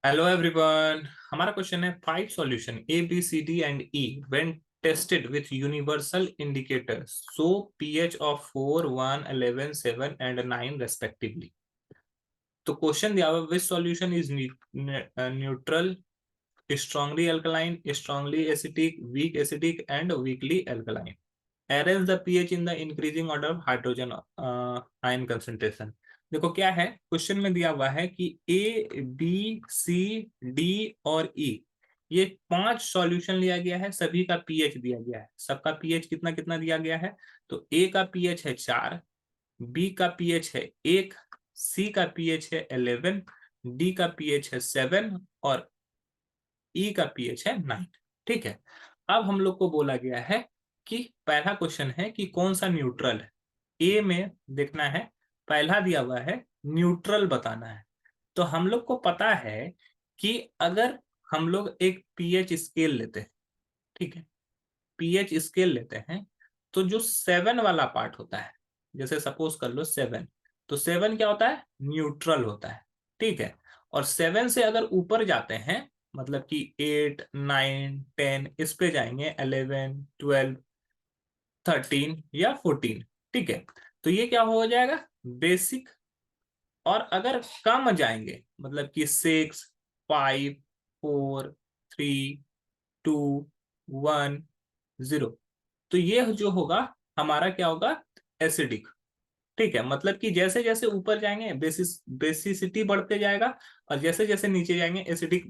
Hello everyone. हमारा question है five solution A B C D and E when tested with universal indicators show pH of 4, 1, 11, 7 and 9 respectively. तो question दिया हुआ which solution is neutral, strongly alkaline, strongly acidic, weak acidic and weakly alkaline. Arrange the pH in the increasing order of hydrogen ion concentration. देखो क्या है, question में दिया हुआ है कि ए बी सी डी और ई, ये पांच सॉल्यूशन लिया गया है, सभी का पीएच दिया गया है। सबका पीएच कितना कितना दिया गया है? तो ए का पीएच है 4, बी का पीएच है 1, सी का पीएच है 11, डी का पीएच है 7 और ई का पीएच है 9। ठीक है, अब हम लोग को बोला गया है कि पहला क्वेश्चन है कि कौन सा न्यूट्रल है। ए में देखना है, पहला दिया हुआ है न्यूट्रल बताना है। तो हम लोग को पता है कि अगर हम लोग एक पीएच स्केल लेते हैं, ठीक है, पीएच स्केल लेते हैं, तो जो 7 वाला पार्ट होता है, जैसे सपोज कर लो 7, तो 7 क्या होता है? न्यूट्रल होता है। ठीक है, और 7 से अगर ऊपर जाते हैं, मतलब कि 8, 9, 10, इस पे जाएंगे 11, 12, 13 या 14। ठीक है, तो ये क्या हो जाएगा? बेसिक। और अगर कम जाएंगे, मतलब कि 6, 5, 4, 3, 2, 1, 0, तो ये जो होगा हमारा क्या होगा? एसिडिक। ठीक है, मतलब कि जैसे जैसे ऊपर जाएंगे बेसिसिटी बढ़ते जाएगा, और जैसे जैसे नीचे जाएंगे एसिडिक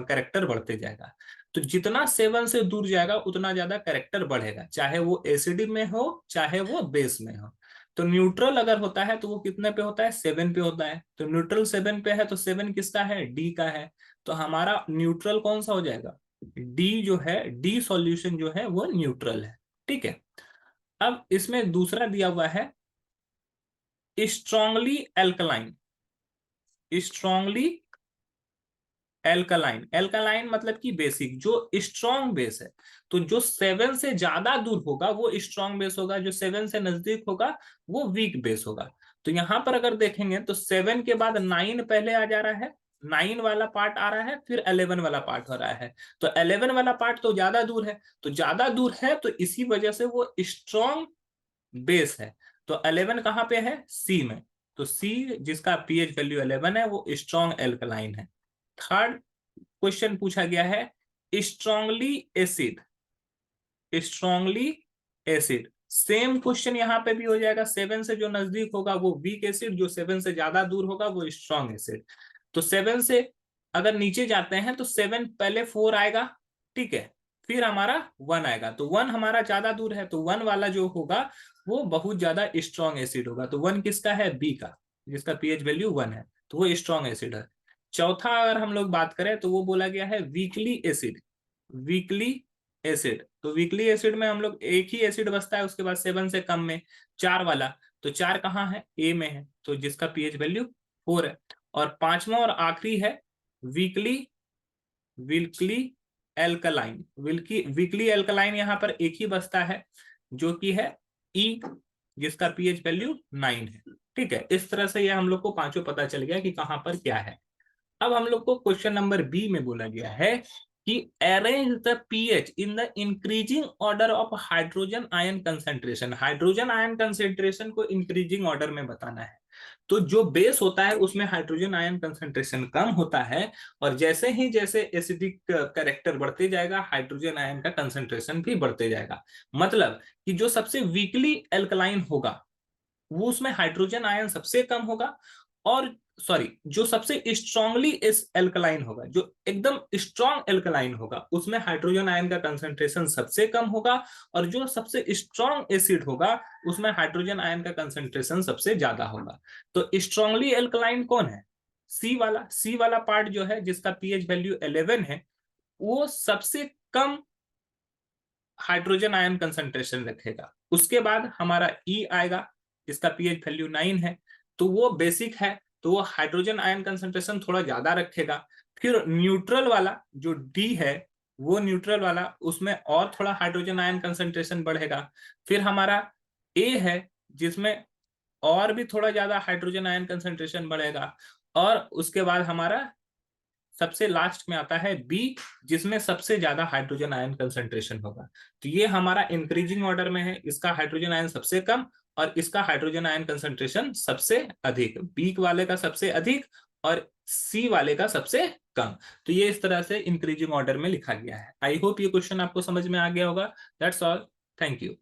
कैरेक्टर बढ़ते जाएगा। तो जितना 7 से दूर जाएगा उतना ज्यादा कैरेक्टर बढ़ेगा, चाहे वो एसिडिक में हो चाहे वो बेस में हो। तो न्यूट्रल अगर होता है तो वो कितने पे होता है? 7 पे होता है। तो न्यूट्रल 7 पे है, तो 7 किसका है? डी का है। तो हमारा न्यूट्रल कौन सा हो जाएगा? डी जो है, डी सॉल्यूशन जो है वो न्यूट्रल है। ठीक है, अब इसमें दूसरा दिया हुआ है strongly alkaline. Strongly alkaline, alkaline मतलब कि बेसिक, जो स्ट्रॉन्ग बेस है। तो जो 7 से ज्यादा दूर होगा वो स्ट्रॉन्ग बेस होगा, जो 7 से नजदीक होगा वो वीक बेस होगा। तो यहां पर अगर देखेंगे तो 7 के बाद 9 पहले आ जा रहा है, 9 वाला पार्ट आ रहा है, फिर 11 वाला पार्ट हो रहा है। तो 11 वाला पार्ट तो ज्यादा दूर है, तो ज्यादा दूर है तो इसी वजह से वो स्ट्रॉन्ग बेस है। तो 11 कहाँ पे है? सी में। तो सी जिसका पीएच वैल्यू 11 है वो स्ट्रॉन्ग एल्कलाइन है। थर्ड क्वेश्चन पूछा गया है strongly acid. Strongly acid, same question यहाँ पे भी हो जाएगा। 7 से जो नजदीक होगा वो वीक एसिड, जो 7 से ज्यादा दूर होगा वो स्ट्रॉन्ग एसिड। तो 7 से अगर नीचे जाते हैं तो 7 पहले 4 आएगा, ठीक है, फिर हमारा 1 आएगा। तो 1 हमारा ज्यादा दूर है, तो 1 वाला जो होगा वो बहुत ज्यादा स्ट्रॉन्ग एसिड होगा। तो 1 किसका है? बी का, जिसका पीएच वैल्यू 1 है, तो वो स्ट्रॉन्ग एसिड है। चौथा अगर हम लोग बात करें तो वो बोला गया है वीकली एसिड। वीकली एसिड, तो वीकली एसिड में हम लोग एक ही एसिड बचता है उसके बाद 7 से कम में, 4 वाला। तो 4 कहाँ है? ए में है, तो जिसका पीएच वैल्यू 4 है। और पांचवा और आखिरी है weekly weekly alkaline. Weekly alkaline यहाँ पर एक ही बचता है, जो कि है ई, जिसका पीएच वैल्यू 9 है। ठीक है, इस तरह से ये हम लोग को पांचों पता चल गया कि कहां पर क्या है। अब हम लोग को क्वेश्चन नंबर बी में बोला गया है कि arrange the pH in the increasing order of hydrogen ion concentration. Hydrogen ion concentration को इंक्रीजिंग ऑर्डर में बताना है। तो जो बेस होता है उसमें हाइड्रोजन आयन कंसेंट्रेशन कम होता है, और जैसे ही जैसे एसिडिक कैरेक्टर बढ़ते जाएगा हाइड्रोजन आयन का कंसेंट्रेशन भी बढ़ते जाएगा। मतलब कि जो सबसे वीकली एल्कलाइन होगा वो उसमें हाइड्रोजन आयन सबसे कम होगा, और सॉरी, जो सबसे स्ट्रांगली इस एल्कलाइन होगा, जो एकदम स्ट्रांग एल्कलाइन होगा, उसमें हाइड्रोजन आयन का कंसंट्रेशन सबसे कम होगा, और जो सबसे स्ट्रांग एसिड होगा उसमें हाइड्रोजन आयन का कंसंट्रेशन सबसे ज्यादा होगा। तो स्ट्रांगली एल्कलाइन कौन है? सी वाला। सी वाला पार्ट जो है जिसका पीएच वैल्यू 11 है, वो सबसे कम हाइड्रोजन आयन कंसंट्रेशन रखेगा। उसके बाद हमारा ई आएगा, इसका पीएच वैल्यू 9 है, तो वो बेसिक है, तो वो हाइड्रोजन आयन कंसंट्रेशन थोड़ा ज्यादा रखेगा। फिर न्यूट्रल वाला जो डी है, वो न्यूट्रल वाला, उसमें और थोड़ा हाइड्रोजन आयन कंसंट्रेशन बढ़ेगा। फिर हमारा ए है, जिसमें और भी थोड़ा ज्यादा हाइड्रोजन आयन कंसंट्रेशन बढ़ेगा। और उसके बाद हमारा सबसे लास्ट में आता है बी, जिसमें सबसे ज्यादा हाइड्रोजन आयन कंसंट्रेशन होगा। तो ये हमारा इंक्रीजिंग ऑर्डर में है, इसका हाइड्रोजन आयन सबसे कम और इसका हाइड्रोजन आयन कंसंट्रेशन सबसे अधिक, बी वाले का सबसे अधिक और सी वाले का सबसे कम। तो ये इस तरह से इंक्रीजिंग ऑर्डर में लिखा गया है। आई होप ये क्वेश्चन आपको समझ में आ गया होगा। That's all, thank you.